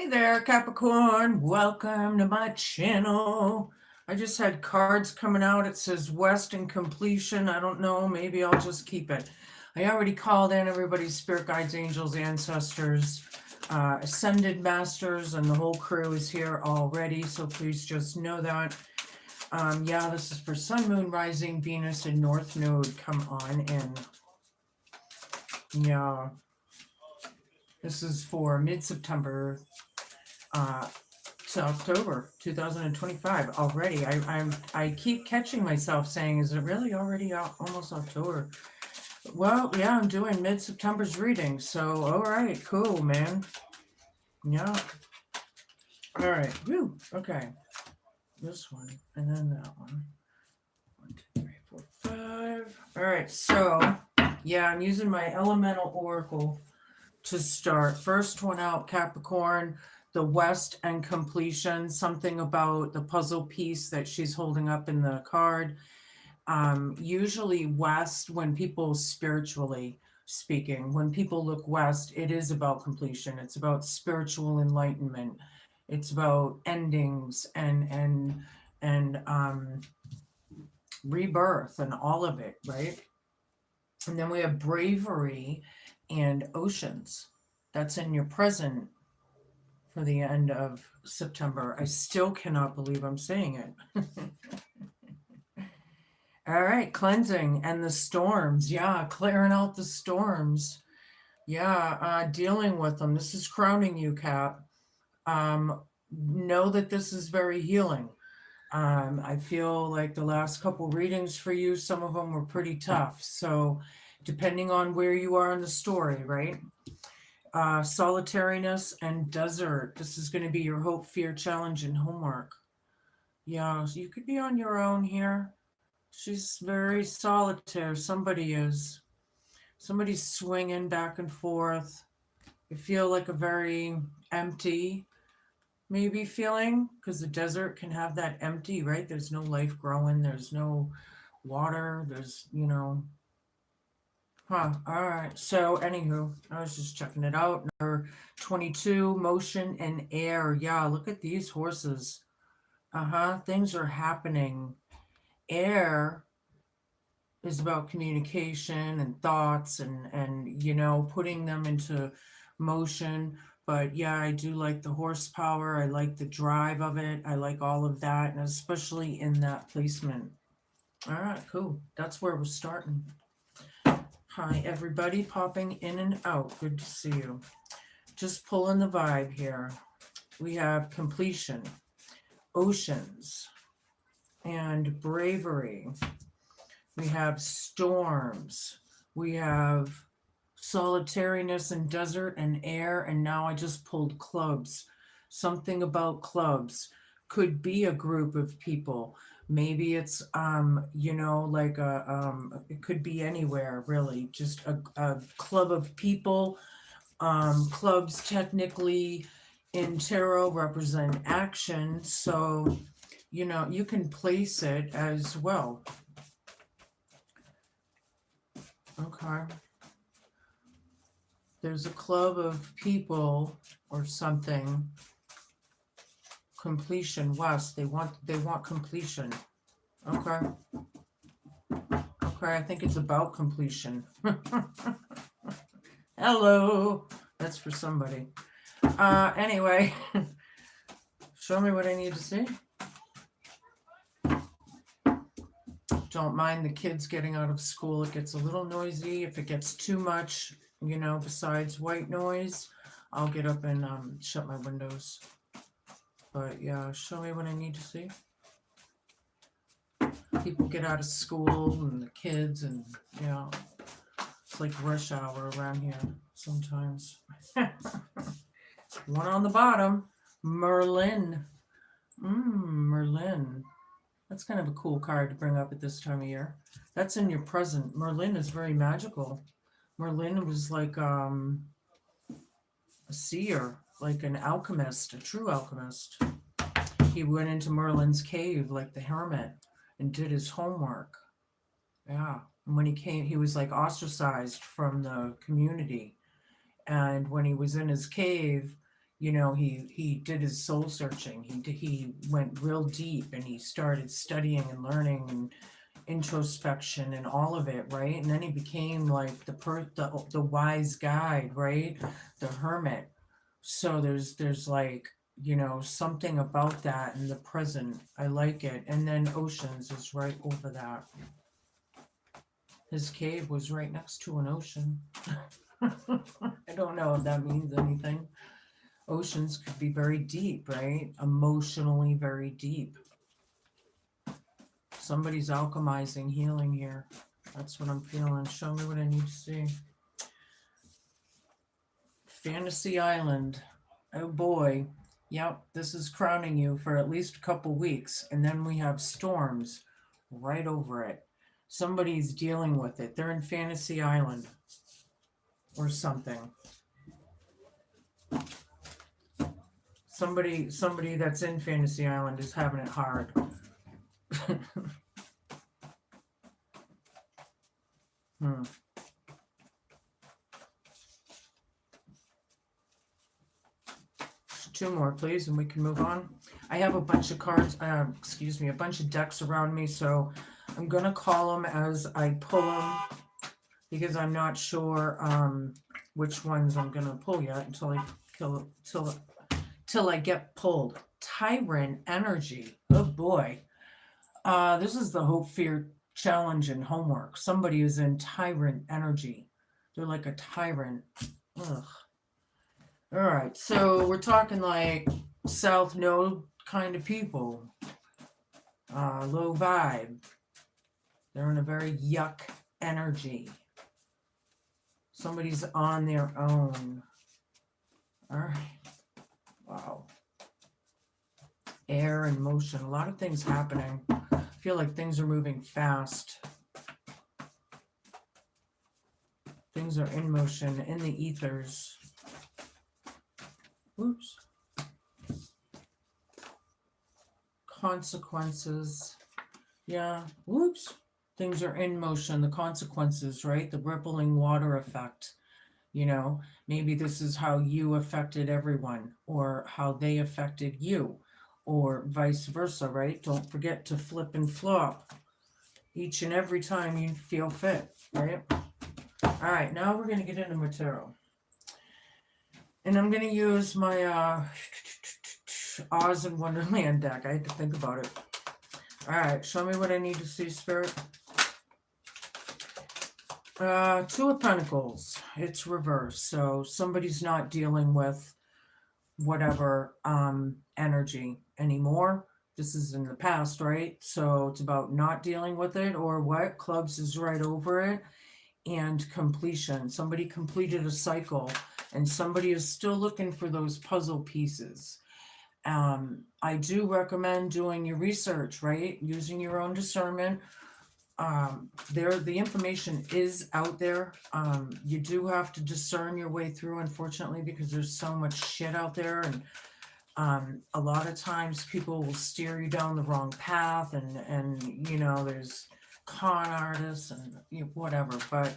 Hey there, Capricorn. Welcome to my channel. I just had cards coming out. It says West and completion. I don't know. Maybe I'll just keep it. I already called in everybody's spirit guides, angels, ancestors, ascended masters, and the whole crew is here already. So please just know that. Yeah, this is for Sun, Moon, Rising, Venus, and North Node. Come on in. Yeah. This is for mid-September to October 2025 already. I keep catching myself saying, is it really already almost October? Well, yeah, I'm doing mid-September's reading. So, all right, cool, man. Yeah. All right. Woo. Okay. This one and then that one. 1, 2, 3, 4, 5. All right. So, yeah, I'm using my elemental oracle to start. First one out, Capricorn, the West and completion, something about the puzzle piece that she's holding up in the card. Usually West, when people spiritually speaking, when people look West, it is about completion. It's about spiritual enlightenment. It's about endings and rebirth and all of it, right? And then we have bravery and oceans. That's in your present for the end of September. I still cannot believe I'm saying it. All right, cleansing and the storms. Yeah, clearing out the storms. Yeah, dealing with them. This is crowning you, Cap. Know that this is very healing. I feel like the last couple readings for you, some of them were pretty tough. So depending on where you are in the story, right? Solitariness and desert. This is going to be your hope, fear, challenge, and homework. Yeah, so you could be on your own here. She's very solitary. Somebody is. Somebody's swinging back and forth. You feel like a very empty, maybe feeling, because the desert can have that empty, right? There's no life growing. There's no water. There's, Huh. All right. So, anywho, I was just checking it out. Number 22, motion and air. Yeah, look at these horses. Things are happening. Air is about communication and thoughts and putting them into motion. But yeah, I do like the horsepower. I like the drive of it. I like all of that, and especially in that placement. All right, cool. That's where we're starting. Hi, everybody popping in and out. Good to see you. Just pulling the vibe here. We have completion, oceans, and bravery. We have storms. We have solitariness and desert and air. And now I just pulled clubs. Something about clubs. Could be a group of people. Maybe it's like it could be anywhere really, just a club of people. Clubs technically in tarot represent action, so you can place it as well. Okay, there's a club of people or something. Completion, West. They want completion. Okay. I think it's about completion. Hello. That's for somebody. Anyway, show me what I need to see. Don't mind the kids getting out of school. It gets a little noisy. If it gets too much, besides white noise, I'll get up and shut my windows. But yeah, show me what I need to see. People get out of school and the kids, and it's like rush hour around here sometimes. One on the bottom, Merlin. Merlin. That's kind of a cool card to bring up at this time of year. That's in your present. Merlin is very magical. Merlin was like a seer, like an alchemist, a true alchemist. He went into Merlin's cave like the hermit and did his homework. Yeah. And when he came, he was like ostracized from the community. And when he was in his cave, You know, he did his soul searching. He went real deep, and he started studying and learning and introspection and all of it, right? And then he became like the wise guide, right? The hermit. So there's like, something about that in the present. I like it. And then oceans is right over that. His cave was right next to an ocean. I don't know if that means anything. Oceans could be very deep, right? Emotionally very deep. Somebody's alchemizing healing here. That's what I'm feeling. Show me what I need to see. Fantasy Island. Oh boy. Yep, this is crowning you for at least a couple weeks. And then we have storms right over it. Somebody's dealing with it. They're in Fantasy Island or something. Somebody that's in Fantasy Island is having it hard. Two more, please, and we can move on. I have a bunch of cards, a bunch of decks around me, so I'm going to call them as I pull them because I'm not sure which ones I'm going to pull yet until I get pulled. Tyrant energy. Oh boy. This is the hope, fear, challenge, and homework. Somebody is in tyrant energy. They're like a tyrant. Ugh. All right, so we're talking like South Node kind of people. Low vibe. They're in a very yuck energy. Somebody's on their own. All right. Wow. Air and motion. A lot of things happening. I feel like things are moving fast. Things are in motion, in the ethers. Oops. Consequences. Yeah. Whoops. Things are in motion. The consequences, right? The rippling water effect. Maybe this is how you affected everyone, or how they affected you, or vice versa, right? Don't forget to flip and flop each and every time you feel fit, right? All right, now we're going to get into material. And I'm going to use my Oz and Wonderland deck. I had to think about it. All right, show me what I need to see, Spirit. Two of Pentacles. It's reversed. So somebody's not dealing with whatever energy anymore. This is in the past, right? So it's about not dealing with it, or what? Clubs is right over it. And completion. Somebody completed a cycle, and somebody is still looking for those puzzle pieces. I do recommend doing your research, right? Using your own discernment. The information is out there. You do have to discern your way through, unfortunately, because there's so much shit out there, and a lot of times people will steer you down the wrong path, and there's con artists and whatever, but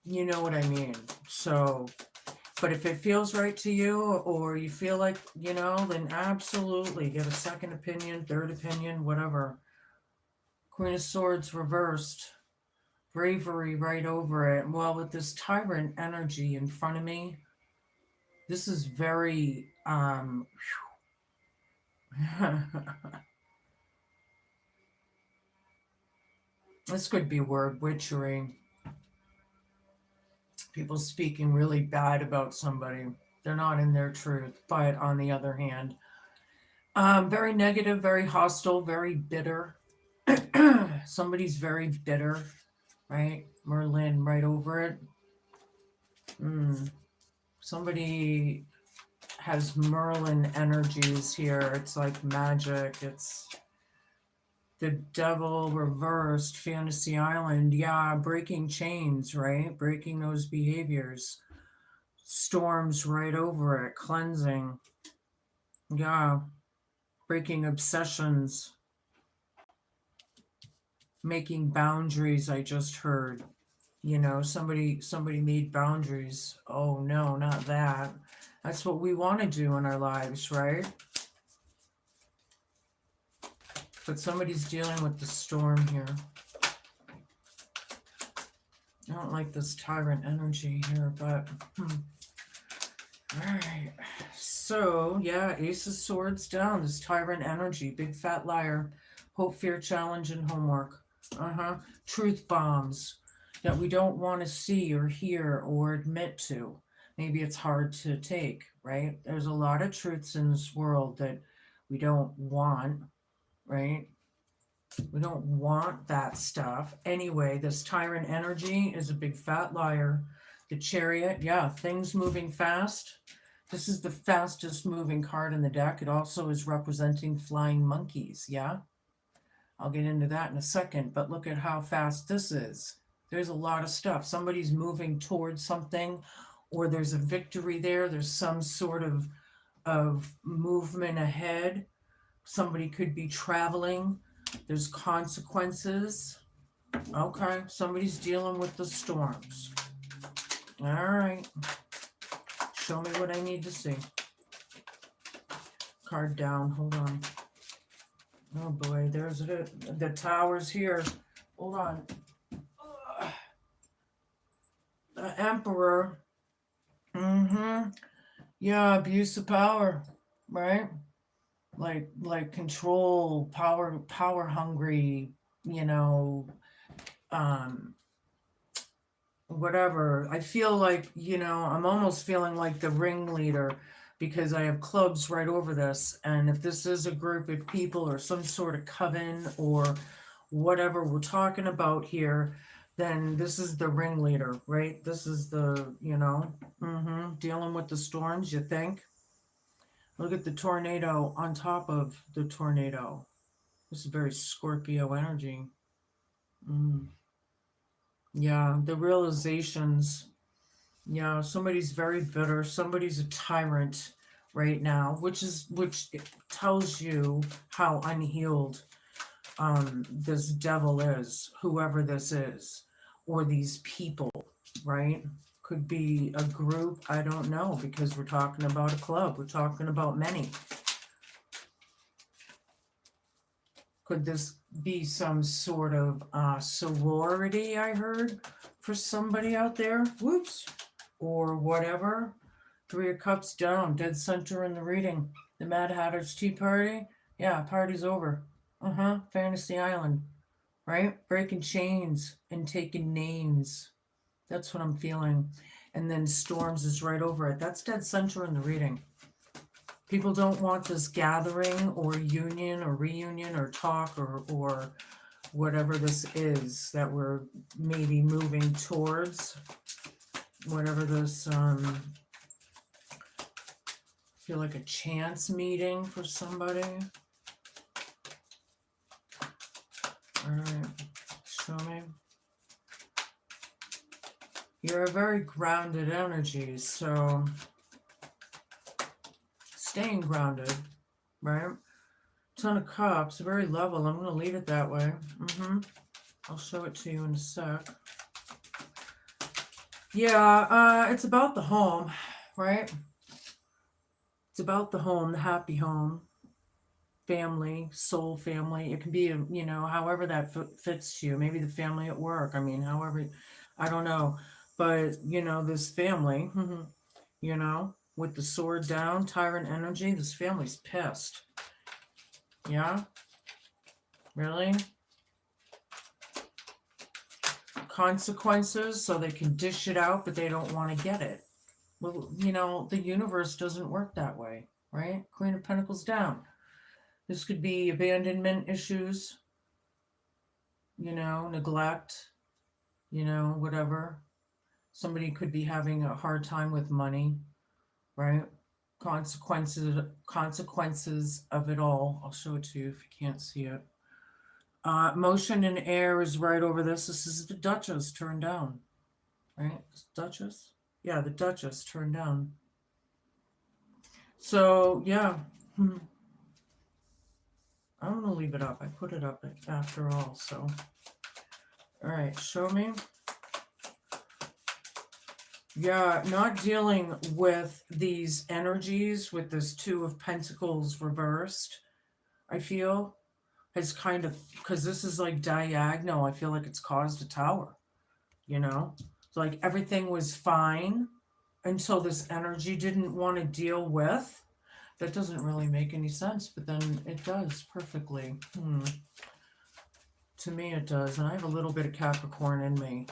you know what I mean. So, but if it feels right to you, or you feel like, then absolutely get a second opinion, third opinion, whatever. Queen of Swords reversed. Bravery right over it. Well, with this tyrant energy in front of me, this is very this could be word witchery. People speaking really bad about somebody. They're not in their truth. But on the other hand, very negative, very hostile, very bitter. Somebody's very bitter, right? Merlin right over it. Somebody has Merlin energies here. It's like magic. It's the devil reversed, Fantasy Island. Yeah, breaking chains, right? Breaking those behaviors. Storms right over it. Cleansing. Yeah. Breaking obsessions. Making boundaries, I just heard. Somebody made boundaries. Oh no, not that. That's what we want to do in our lives, right? But somebody's dealing with the storm here. I don't like this tyrant energy here, but all right. So yeah, Ace of Swords down. This tyrant energy, big fat liar, hope, fear, challenge, and homework. Truth bombs that we don't want to see or hear or admit to. Maybe it's hard to take, right? There's a lot of truths in this world that we don't want, right? We don't want that stuff. Anyway, this tyrant energy is a big fat liar. The Chariot, yeah, things moving fast. This is the fastest moving card in the deck. It also is representing flying monkeys, yeah? I'll get into that in a second, but look at how fast this is. There's a lot of stuff. Somebody's moving towards something, or there's a victory there. There's some sort of movement ahead. Somebody could be traveling. There's consequences. Okay, somebody's dealing with the storms. All right. Show me what I need to see. Card down. Hold on. Oh boy, there's the towers here. Hold on. The Emperor. Yeah, abuse of power, right? Like control, power hungry, you know, whatever. I feel like, I'm almost feeling like the ringleader because I have clubs right over this. And if this is a group of people or some sort of coven or whatever we're talking about here, then this is the ringleader, right? This is the, dealing with the storms, you think? Look at the tornado on top of the tornado. This is very Scorpio energy. Yeah, the realizations. Yeah, somebody's very bitter. Somebody's a tyrant right now, which tells you how unhealed this devil is, whoever this is, or these people, right? Could be a group, I don't know, because we're talking about a club. We're talking about many. Could this be some sort of sorority, I heard, for somebody out there? Whoops. Or whatever. Three of Cups down, dead center in the reading. The Mad Hatter's Tea Party. Yeah, party's over. Fantasy Island. Right? Breaking chains and taking names. That's what I'm feeling. And then Storms is right over it. That's dead center in the reading. People don't want this gathering or union or reunion or talk or whatever this is that we're maybe moving towards. Whatever this, feel like a chance meeting for somebody. All right, show me. You're a very grounded energy, so staying grounded, right? Ton of Cups, very level. I'm going to leave it that way. I'll show it to you in a sec. Yeah, it's about the home, right? It's about the home, the happy home, family, soul family. It can be, however that fits you. Maybe the family at work. I mean, however, I don't know. But, this family, with the sword down, tyrant energy, this family's pissed. Yeah? Really? Consequences, so they can dish it out, but they don't want to get it. Well, the universe doesn't work that way, right? Queen of Pentacles down. This could be abandonment issues, neglect, whatever. Somebody could be having a hard time with money, right? Consequences of it all. I'll show it to you if you can't see it. Motion in air is right over this. This is the Duchess turned down, right? Duchess? Yeah, the Duchess turned down. So, yeah. I'm going to leave it up. I put it up after all, so. All right, show me. Yeah, not dealing with these energies with this Two of Pentacles reversed, I feel, has kind of, because this is like diagonal, I feel like it's caused a tower, you know? Like everything was fine until this energy didn't want to deal with. That doesn't really make any sense, but then it does perfectly. To me, it does. And I have a little bit of Capricorn in me.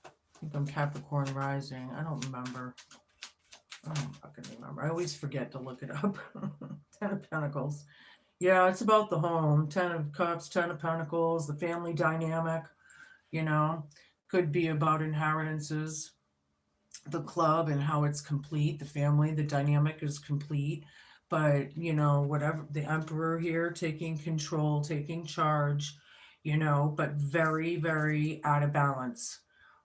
I think I'm Capricorn rising. I don't remember. I don't fucking remember. I always forget to look it up. Ten of Pentacles. Yeah, it's about the home. Ten of Cups, Ten of Pentacles, the family dynamic, you know. Could be about inheritances, the club and how it's complete, the family, the dynamic is complete. But, you know, whatever, the Emperor here taking control, taking charge, you know, but very, very out of balance.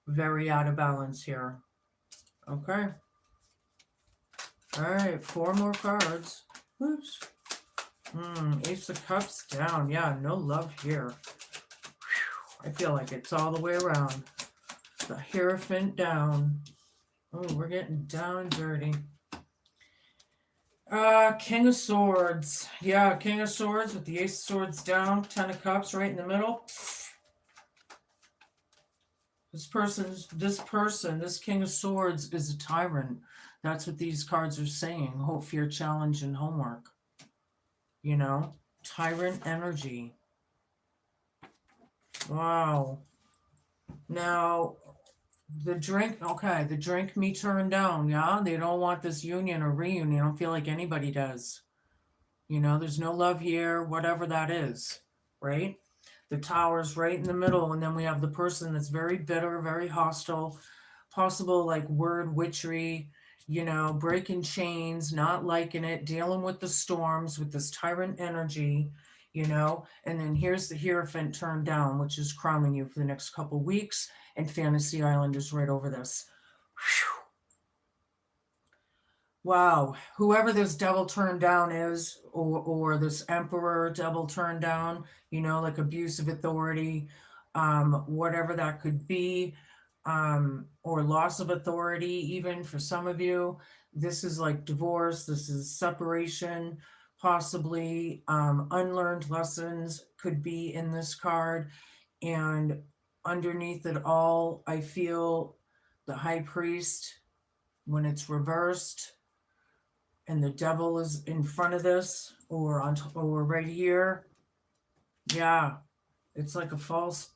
Very out of balance here. Okay. All right, 4 more cards. Whoops. Ace of Cups down. Yeah, no love here. Whew. I feel like it's all the way around. The Hierophant down. Oh, we're getting down and dirty. King of Swords. Yeah, King of Swords with the Ace of Swords down. Ten of Cups right in the middle. This King of Swords is a tyrant. That's what these cards are saying. Hope, fear, challenge, and homework. You know? Tyrant energy. Wow. Now, the drink me turned down, yeah? They don't want this union or reunion. I don't feel like anybody does. You know, there's no love here, whatever that is, right? The tower's right in the middle, and then we have the person that's very bitter, very hostile, possible like word witchery, you know, breaking chains, not liking it, dealing with the storms with this tyrant energy, you know, and then here's the Hierophant turned down, which is crowning you for the next couple weeks, and Fantasy Island is right over this. Whew. Wow, whoever this devil turned down is, or this emperor devil turned down, you know, like abuse of authority, whatever that could be, or loss of authority, even for some of you. This is like divorce, this is separation, possibly unlearned lessons could be in this card. And underneath it all, I feel the High Priest, when it's reversed, and the devil is in front of this or right here. Yeah, it's like a false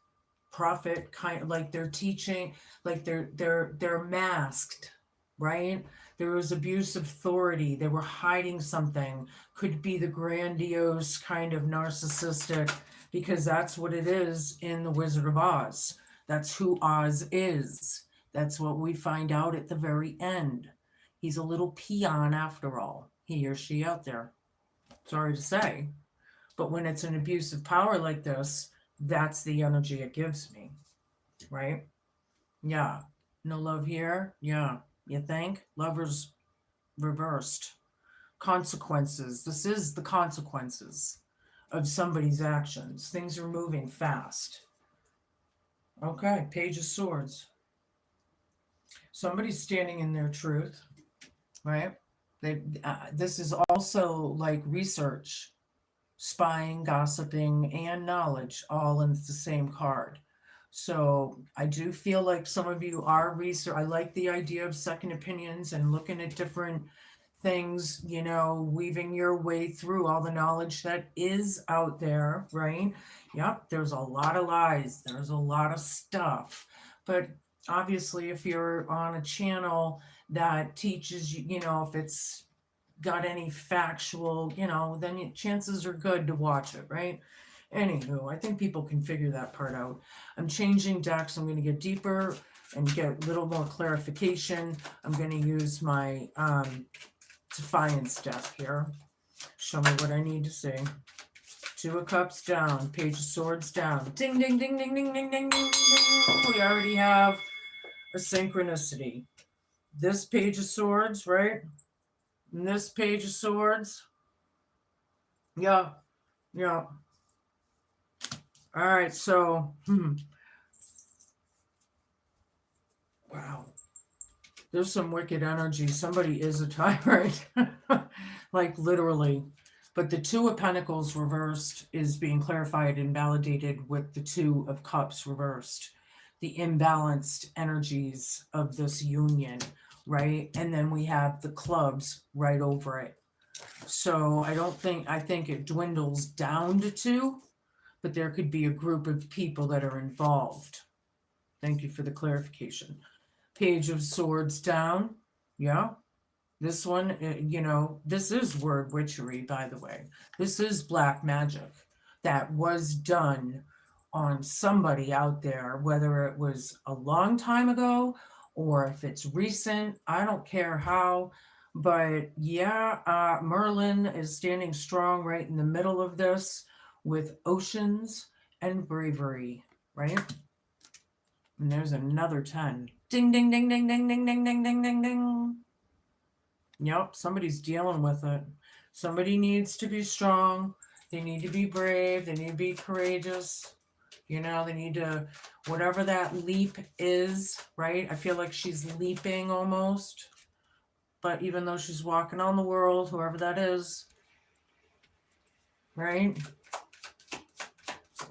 prophet, kind of like they're teaching, like they're masked, right? There was abuse of authority, they were hiding something. Could be the grandiose kind of narcissistic, because that's what it is in the Wizard of Oz. That's who Oz is. That's what we find out at the very end. He's a little peon after all, he or she out there. Sorry to say. But when it's an abuse of power like this, that's the energy it gives me, right? Yeah. No love here. Yeah. You think? Lovers reversed. Consequences. This is the consequences of somebody's actions. Things are moving fast. Okay. Page of Swords. Somebody's standing in their truth, right? This is also like research, spying, gossiping, and knowledge all in the same card. So I do feel like some of you are research. I like the idea of second opinions and looking at different things, you know, weaving your way through all the knowledge that is out there, right? Yep, there's a lot of lies, there's a lot of stuff. But obviously, if you're on a channel that teaches you, you know, if it's got any factual, you know, then chances are good to watch it, right? Anywho, I think people can figure that part out. I'm changing decks. I'm going to get deeper and get a little more clarification. I'm going to use my Defiance deck here. Show me what I need to see. Two of Cups down. Page of Swords down. Ding, ding, ding, ding, ding, ding, ding, ding, ding. We already have a synchronicity. This Page of Swords, right? And this Page of Swords. Yeah. Yeah. All right, so, wow. There's some wicked energy. Somebody is a tyrant, like literally. But the Two of Pentacles reversed is being clarified and validated with the Two of Cups reversed. The imbalanced energies of this union, right? And then we have the clubs right over it. So I think it dwindles down to two, but there could be a group of people that are involved. Thank you for the clarification. Page of Swords down. Yeah. This one, this is word witchery, by the way. This is black magic that was done on somebody out there, whether it was a long time ago or if it's recent. I don't care how. But yeah, Merlin is standing strong right in the middle of this with oceans and bravery, right? And there's another 10. Ding, ding, ding, ding, ding, ding, ding, ding, ding, ding, ding. Yep, somebody's dealing with it. Somebody needs to be strong. They need to be brave. They need to be courageous. They need to, whatever that leap is, right? I feel like she's leaping almost. But even though she's walking on the world, whoever that is, right?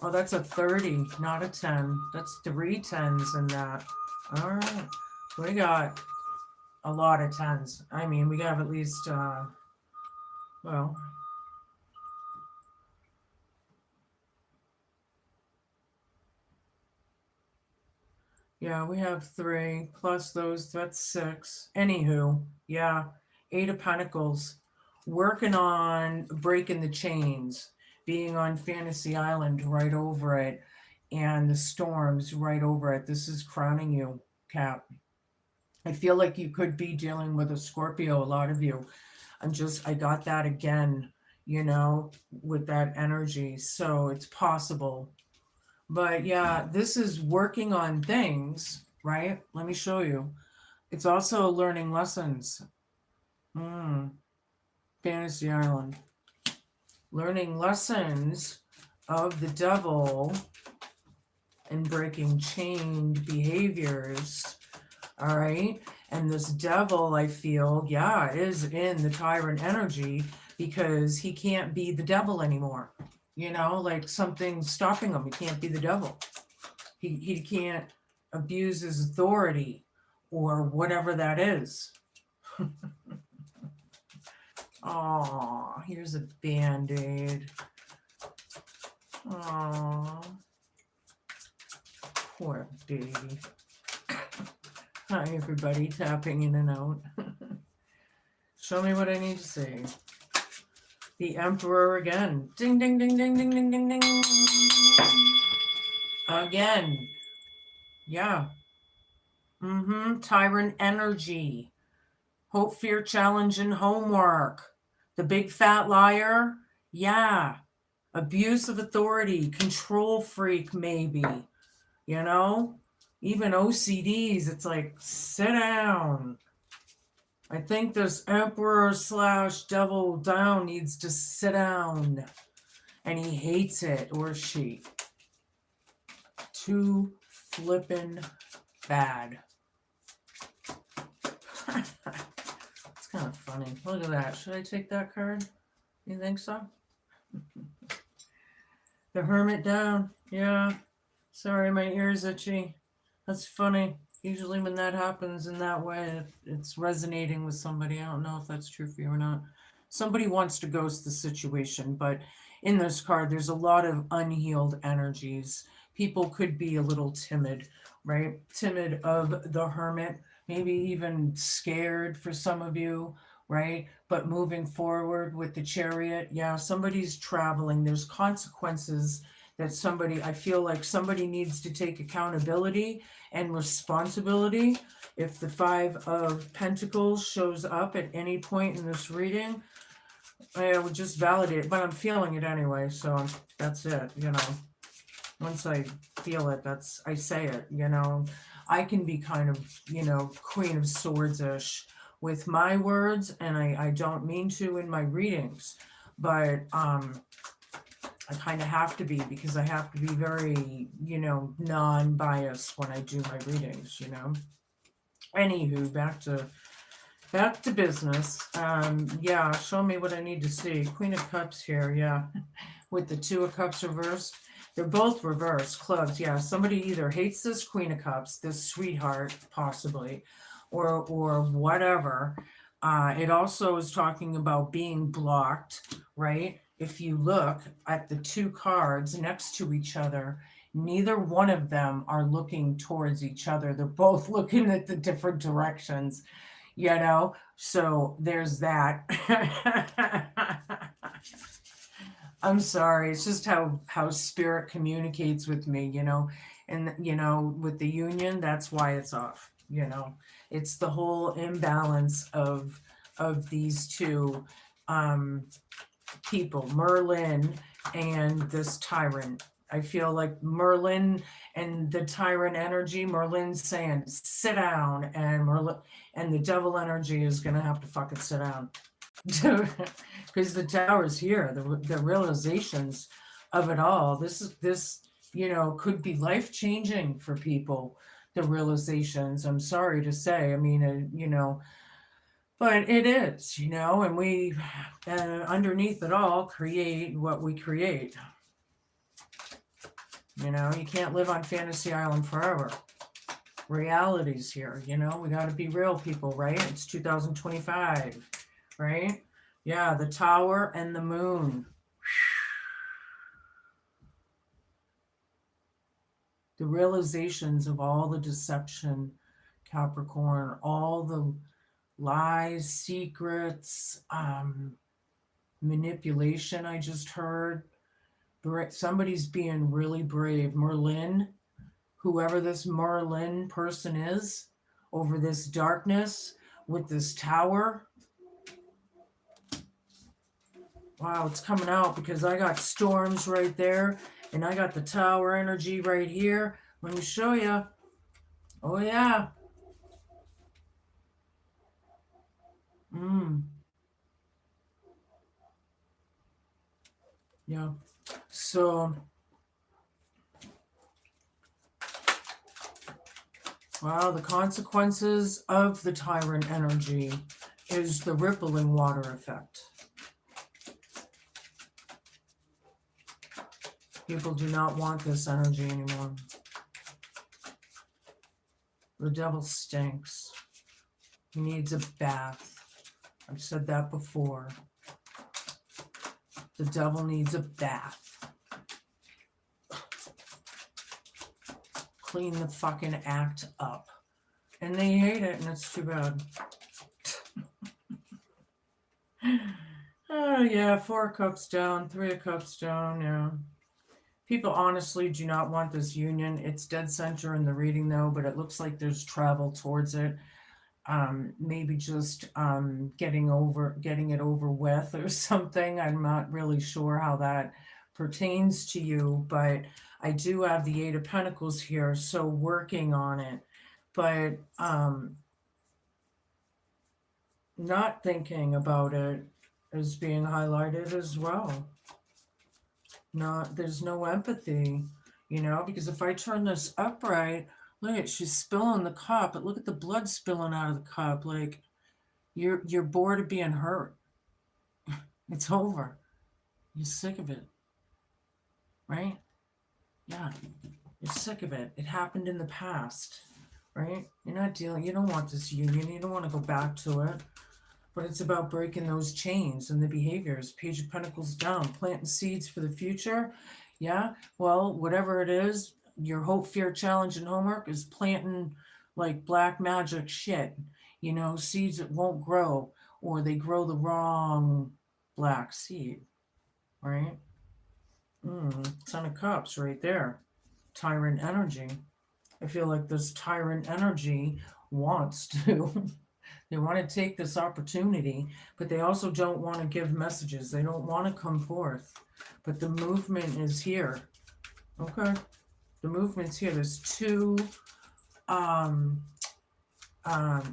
Oh, that's a 30, not a 10. That's 3 10s in that. All right. We got a lot of 10s. I mean, we have at least, yeah, we have 3 plus those, that's 6. Anywho, yeah, 8 of Pentacles, working on breaking the chains, being on Fantasy Island right over it, and the storms right over it. This is crowning you, Cap. I feel like you could be dealing with a Scorpio, a lot of you. I got that again, with that energy. So it's possible. But yeah, this is working on things, right? Let me show you. It's also learning lessons. Fantasy Island. Learning lessons of the devil and breaking chained behaviors. All right. And this devil, I feel, is in the tyrant energy because he can't be the devil anymore. Like something's stopping him. He can't be the devil. He can't abuse his authority or whatever that is. Oh, here's a Band-Aid. Oh, poor baby. Hi, everybody, tapping in and out. Show me what I need to see. The Emperor again. Ding, ding, ding, ding, ding, ding, ding, ding. Again. Yeah. Tyrant energy. Hope, fear, challenge, and homework. The big fat liar. Yeah. Abuse of authority. Control freak, maybe. Even OCDs, it's like, sit down. I think this Emperor / devil down needs to sit down. And he hates it, or she. Too flippin' bad. It's kind of funny. Look at that. Should I take that card? You think so? The Hermit down. Yeah. Sorry, my ear's itchy. That's funny. Usually when that happens in that way, it's resonating with somebody. I don't know if that's true for you or not. Somebody wants to ghost the situation, but in this card, there's a lot of unhealed energies. People could be a little timid, right? Timid of the Hermit, maybe even scared for some of you, right? But moving forward with the Chariot, yeah, somebody's traveling. There's consequences that I feel like somebody needs to take accountability and responsibility. If the 5 of Pentacles shows up at any point in this reading, I would just validate it, but I'm feeling it anyway, so that's it, Once I feel it, I say it, I can be kind of, Queen of Swords-ish with my words, and I don't mean to in my readings, but I kind of have to be, because I have to be very, non-biased when I do my readings, Anywho, back to business. Yeah, show me what I need to see. Queen of Cups here, yeah. With the Two of Cups reversed. They're both reversed. Clubs, yeah. Somebody either hates this Queen of Cups, this sweetheart, possibly, or whatever. It also is talking about being blocked, right? If you look at the two cards next to each other, neither one of them are looking towards each other. They're both looking at the different directions, you know? So there's that. I'm sorry. It's just how spirit communicates with me, you know. And with the union, that's why it's off, you know. It's the whole imbalance of these two people, Merlin and this tyrant. I feel like Merlin and the tyrant energy, Merlin's saying, sit down, and Merlin and the devil energy is gonna have to fucking sit down. Because the tower is here, the realizations of it all. This could be life changing for people. The realizations. I'm sorry to say. I mean, but it is, and we underneath it all create what we create. You can't live on Fantasy Island forever. Reality's here. We got to be real, people, right? It's 2025, right? Yeah, the tower and the moon. The realizations of all the deception, Capricorn, all the lies, secrets, manipulation I just heard. Somebody's being really brave. Merlin, whoever this Merlin person is, over this darkness with this tower. Wow, it's coming out because I got storms right there and I got the tower energy right here. Let me show you. Oh, yeah. Yeah. So, wow, the consequences of the tyrant energy is the rippling water effect. People do not want this energy anymore. The devil stinks. He needs a bath. I've said that before. The devil needs a bath. Clean the fucking act up. And they hate it, and it's too bad. Oh, yeah, 4 of Cups down, 3 of Cups down, yeah. People honestly do not want this union. It's dead center in the reading, though, but it looks like there's travel towards it. Maybe just getting it over with or something. I'm not really sure how that pertains to you, but I do have the 8 of Pentacles here, so working on it. But not thinking about it is being highlighted as well. There's no empathy, because if I turn this upright, look at, she's spilling the cup, but look at the blood spilling out of the cup. Like, you're bored of being hurt. It's over. You're sick of it. Right? Yeah. You're sick of it. It happened in the past. Right? You don't want this union. You don't want to go back to it. But it's about breaking those chains and the behaviors. Page of Pentacles down. Planting seeds for the future. Yeah. Well, whatever it is, your hope, fear, challenge, and homework is planting like black magic shit. Seeds that won't grow, or they grow the wrong black seed. Right? Ten of Cups right there. Tyrant energy. I feel like this tyrant energy wants to. They want to take this opportunity, but they also don't want to give messages. They don't want to come forth. But the movement is here. Okay. The movement's here. There's 2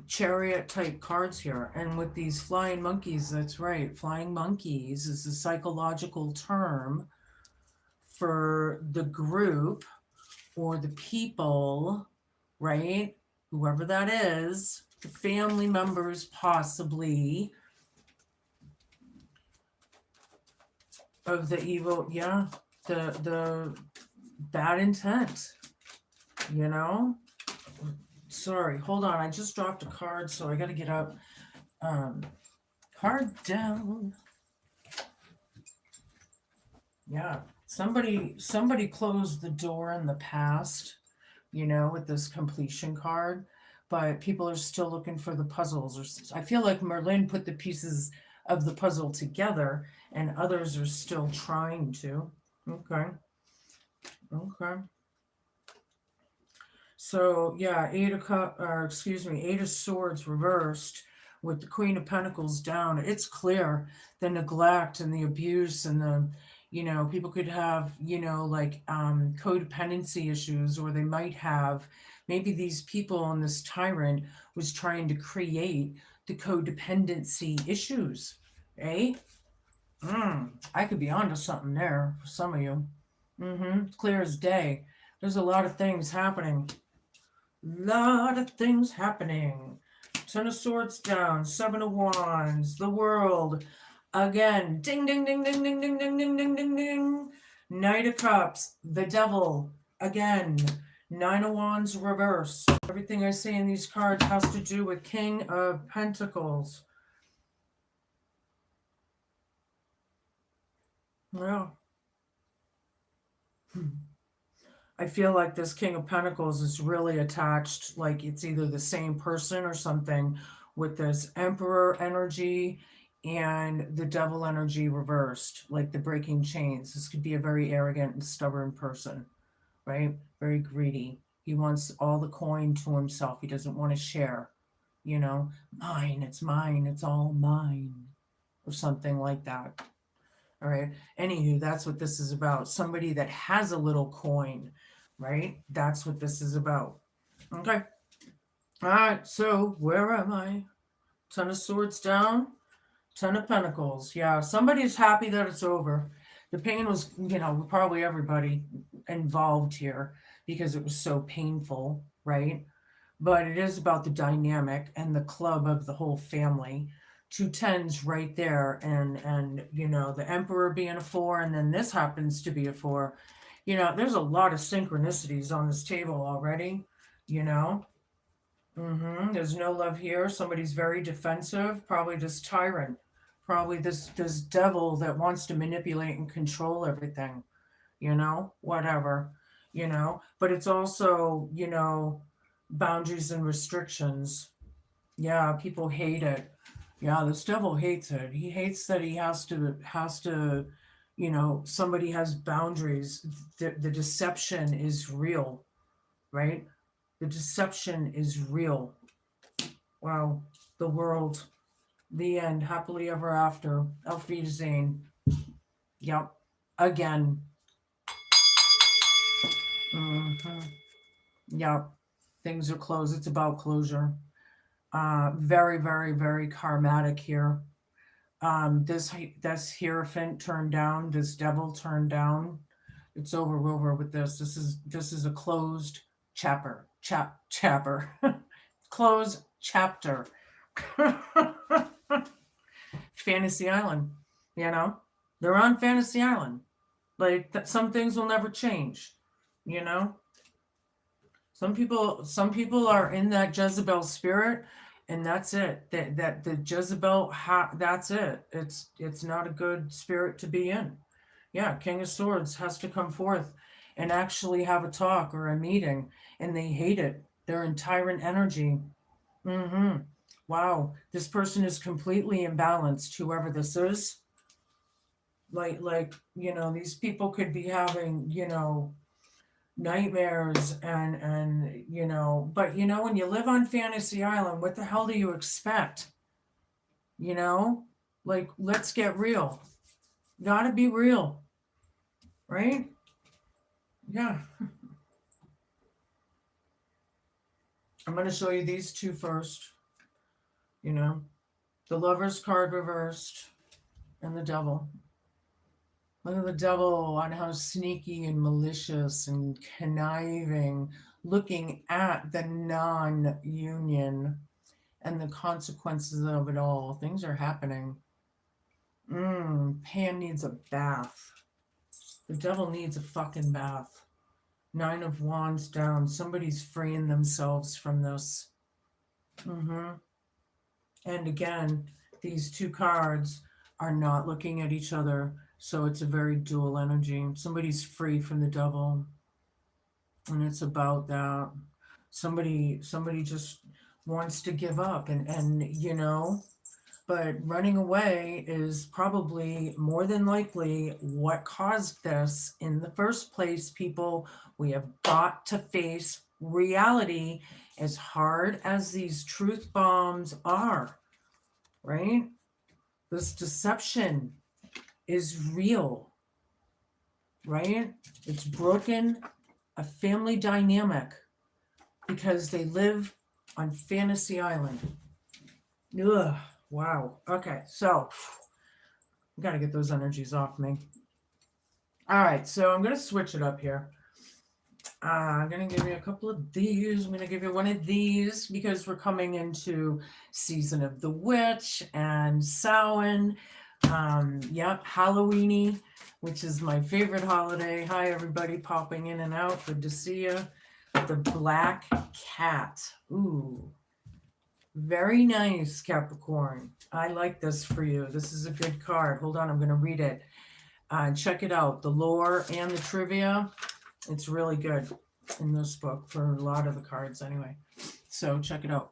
chariot type cards here. And with these flying monkeys, that's right. Flying monkeys is a psychological term for the group or the people, right, whoever that is, the family members possibly of the evil, yeah, the bad intent, you know? Sorry, hold on, I just dropped a card, so I gotta get up. Card down. Yeah, somebody closed the door in the past, with this completion card, but people are still looking for the puzzles. Or I feel like Merlin put the pieces of the puzzle together, and others are still trying to. Okay. Okay. So yeah, Eight of Swords reversed with the Queen of Pentacles down. It's clear the neglect and the abuse and the, people could have, like codependency issues, or they might have, maybe these people and this tyrant was trying to create the codependency issues, right? I could be onto something there for some of you. Clear as day. There's a lot of things happening. Lot of things happening. Ten of Swords down, Seven of Wands, the World. Again, ding, ding, ding, ding, ding, ding, ding, ding, ding, ding, ding. Knight of Cups, the Devil. Again, Nine of Wands reverse. Everything I say in these cards has to do with King of Pentacles. Yeah. I feel like this King of Pentacles is really attached, like it's either the same person or something, with this Emperor energy and the Devil energy reversed, like the breaking chains. This could be a very arrogant and stubborn person, right? Very greedy. He wants all the coin to himself. He doesn't want to share, mine, it's all mine, or something like that. All right. Anywho, that's what this is about. Somebody that has a little coin, right? That's what this is about. Okay. All right. So where am I? Ten of Swords down, Ten of Pentacles. Yeah. Somebody's happy that it's over. The pain was, probably everybody involved here because it was so painful, right? But it is about the dynamic and the club of the whole family. Two tens right there, and the Emperor being a 4, and then this happens to be a 4. There's a lot of synchronicities on this table already. There's no love here. Somebody's very defensive. Probably this tyrant. Probably this devil that wants to manipulate and control everything. Whatever. But it's also boundaries and restrictions. Yeah, people hate it. Yeah, this devil hates it. He hates that he has to, somebody has boundaries. The deception is real, right? The deception is real. Wow. The World. The end. Happily ever after. Auf Wiedersehen. Yep. Again. Yep. Things are closed. It's about closure. Very, very, very karmatic here. This Hierophant turned down, this devil turned down. It's over with this. This is a closed chapter. Closed chapter. Fantasy Island, they're on Fantasy Island. Like some things will never change, Some people are in that Jezebel spirit, and that's it. That the Jezebel, that's it. It's not a good spirit to be in. Yeah, King of Swords has to come forth and actually have a talk or a meeting, and they hate it. They're in tyrant energy. Wow, this person is completely imbalanced. Whoever this is, like these people could be having nightmares and but when you live on Fantasy Island, what the hell do you expect? Like, let's get real. Gotta be real, right? Yeah. I'm going to show you these two first. The Lover's card reversed and the Devil. Look at the Devil on how sneaky and malicious and conniving. looking at the non-union and the consequences of it all. Things are happening. Pan needs a bath. The devil needs a fucking bath. Nine of Wands down. Somebody's freeing themselves from this. And again, these two cards are not looking at each other. So it's a very dual energy. Somebody's free from the devil. And it's about that. Somebody just wants to give up and you know, but running away is probably more than likely what caused this in the first place. People, we have got to face reality, as hard as these truth bombs are, right? This deception is real, right? It's broken a family dynamic because they live on Fantasy Island. Ugh, wow. Okay, so I gotta get those energies off me. All right, so I'm gonna switch it up here. I'm gonna give you a couple of these. I'm gonna give you one of these because we're coming into season of the witch and Samhain. Yep, Halloweeny, which is my favorite holiday. Hi, everybody popping in and out. Good to see you. The Black Cat. Ooh, very nice, Capricorn. I like this for you. This is a good card. Hold on, I'm going to read it. Check it out. The lore and the trivia. It's really good in this book for a lot of the cards anyway. So check it out.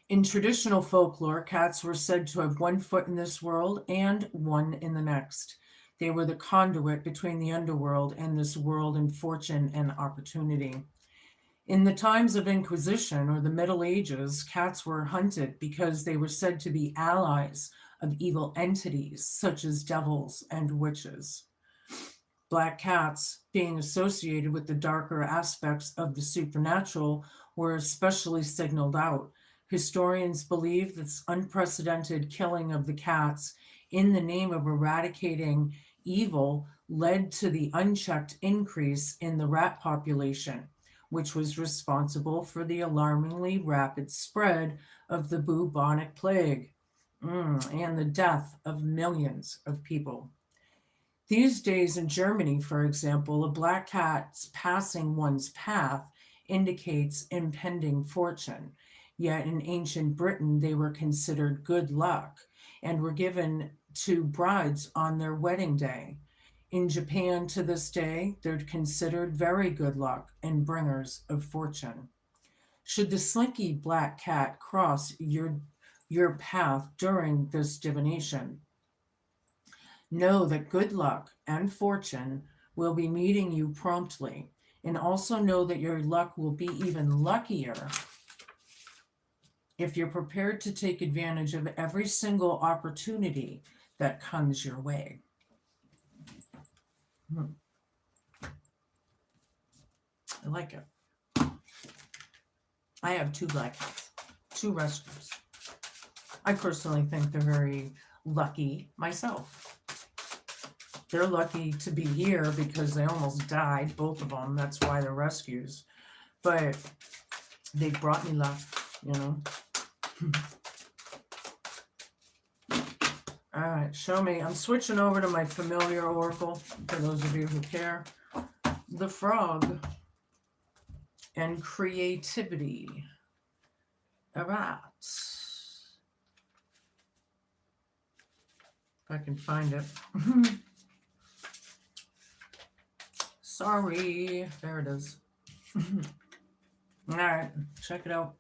In traditional folklore, cats were said to have one foot in this world and one in the next. They were the conduit between the underworld and this world in fortune and opportunity. In the times of Inquisition or the Middle Ages, cats were hunted because they were said to be allies of evil entities such as devils and witches. Black cats, being associated with the darker aspects of the supernatural, were especially signaled out. Historians believe this unprecedented killing of the cats in the name of eradicating evil led to the unchecked increase in the rat population, which was responsible for the alarmingly rapid spread of the bubonic plague and the death of millions of people. These days in Germany, for example, a black cat's passing one's path indicates impending fortune. Yet in ancient Britain, they were considered good luck and were given to brides on their wedding day. In Japan to this day, they're considered very good luck and bringers of fortune. Should the slinky black cat cross your path during this divination, know that good luck and fortune will be meeting you promptly, and also know that your luck will be even luckier if you're prepared to take advantage of every single opportunity that comes your way. I like it. I have two black cats, two rescues. I personally think they're very lucky myself. They're lucky to be here because they almost died, both of them. That's why they're rescues. But they brought me luck, you know. All right, show me. I'm switching over to my familiar oracle for those of you who care. The Frog and creativity. All right. If I can find it. Sorry. There it is. All right, check it out.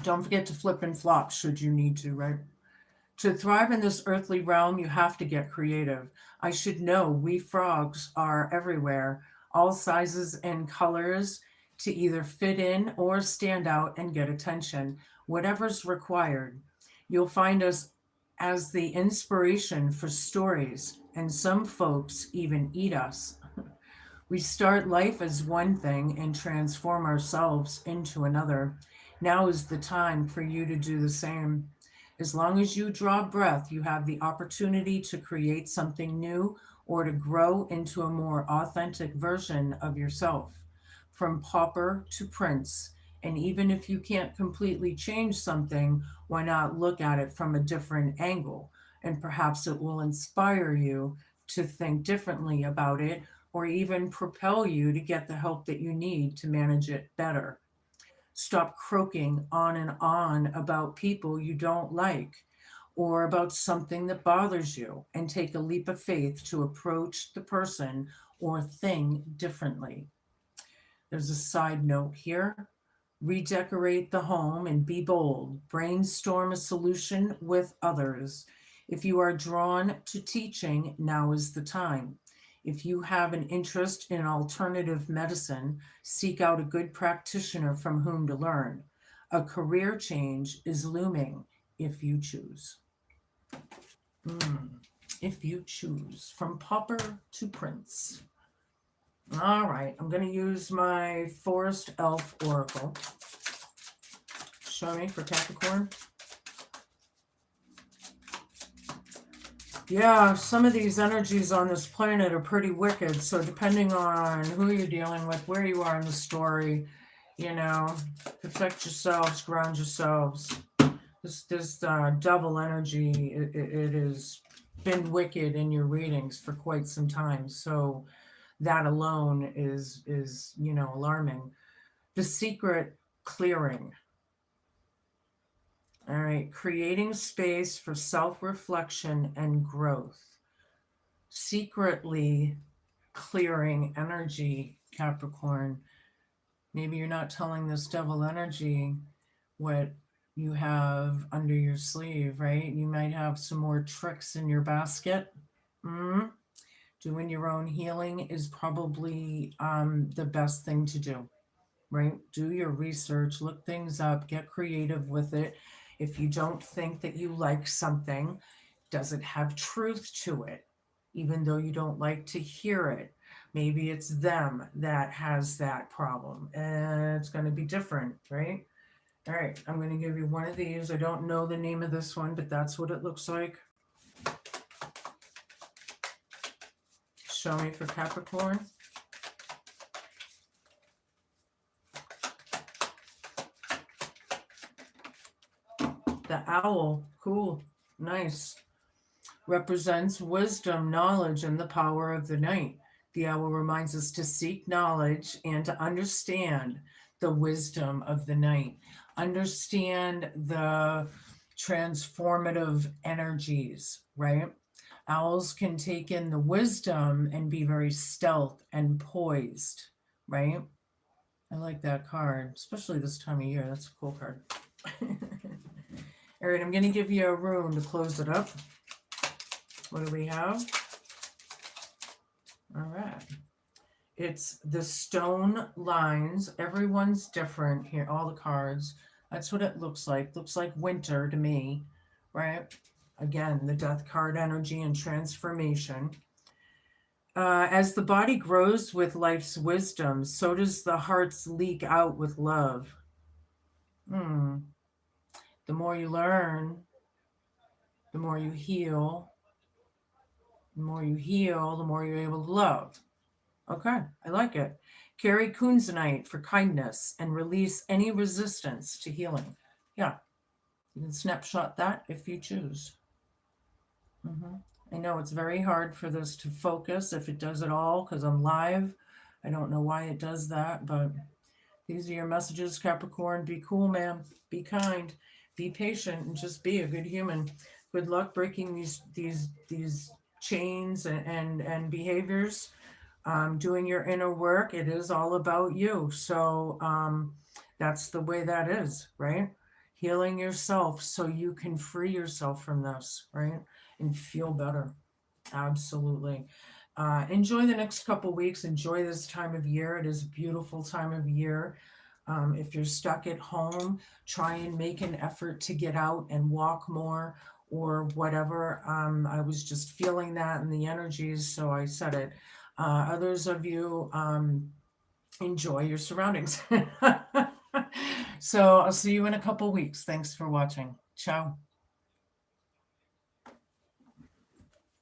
Don't forget to flip and flop should you need to, right? To thrive in this earthly realm, you have to get creative. I should know we frogs are everywhere, all sizes and colors, to either fit in or stand out and get attention, whatever's required. You'll find us as the inspiration for stories, and some folks even eat us. We start life as one thing and transform ourselves into another. Now is the time for you to do the same. As long as you draw breath, you have the opportunity to create something new or to grow into a more authentic version of yourself. from pauper to prince. And even if you can't completely change something, why not look at it from a different angle? And perhaps it will inspire you to think differently about it, or even propel you to get the help that you need to manage it better. Stop croaking on and on about people you don't like or about something that bothers you, and take a leap of faith to approach the person or thing differently. There's a side note here. Redecorate the home and be bold. Brainstorm a solution with others. If you are drawn to teaching, now is the time. If you have an interest in alternative medicine, seek out a good practitioner from whom to learn. A career change is looming if you choose. If you choose. From pauper to prince. All right, I'm going to use my Forest Elf Oracle. Show me for Capricorn. Yeah, some of these energies on this planet are pretty wicked. So depending on who you're dealing with, where you are in the story, protect yourselves, ground yourselves. This double energy, it has been wicked in your readings for quite some time. So that alone is alarming. The secret clearing. All right, creating space for self-reflection and growth. Secretly clearing energy, Capricorn. Maybe you're not telling this devil energy what you have under your sleeve, right? You might have some more tricks in your basket. Doing your own healing is probably the best thing to do, right? Do your research, look things up, get creative with it. If you don't think that you like something, does it have truth to it? Even though you don't like to hear it, maybe it's them that has that problem and it's going to be different, right? All right, I'm going to give you one of these. I don't know the name of this one, but that's what it looks like. Show me for Capricorn. The owl, cool, nice. Represents wisdom, knowledge, and the power of the night. The owl reminds us to seek knowledge and to understand the wisdom of the night. Understand the transformative energies, right? Owls can take in the wisdom and be very stealth and poised, right? I like that card, especially this time of year. That's a cool card. All right, I'm going to give you a rune to close it up. What do we have? All right. It's the stone lines. Everyone's different here, all the cards. That's what it looks like. Looks like winter to me, right? Again, the death card energy and transformation. As the body grows with life's wisdom, so does the heart's leak out with love. The more you learn, the more you heal. The more you heal, the more you're able to love. Okay, I like it. Carry Kunzanite for kindness and release any resistance to healing. Yeah, you can snapshot that if you choose. I know it's very hard for this to focus if it does it all because I'm live. I don't know why it does that, but these are your messages, Capricorn. Be cool, man. Be kind. Be patient and just be a good human. Good luck breaking these chains and behaviors. Doing your inner work. It is all about you. So that's the way that is, right? Healing yourself so you can free yourself from this, right? And feel better. Absolutely. Enjoy the next couple weeks. Enjoy this time of year. It is a beautiful time of year. If you're stuck at home, try and make an effort to get out and walk more or whatever. I was just feeling that in the energies, so I said it. Others of you, enjoy your surroundings. So I'll see you in a couple weeks. Thanks for watching. Ciao.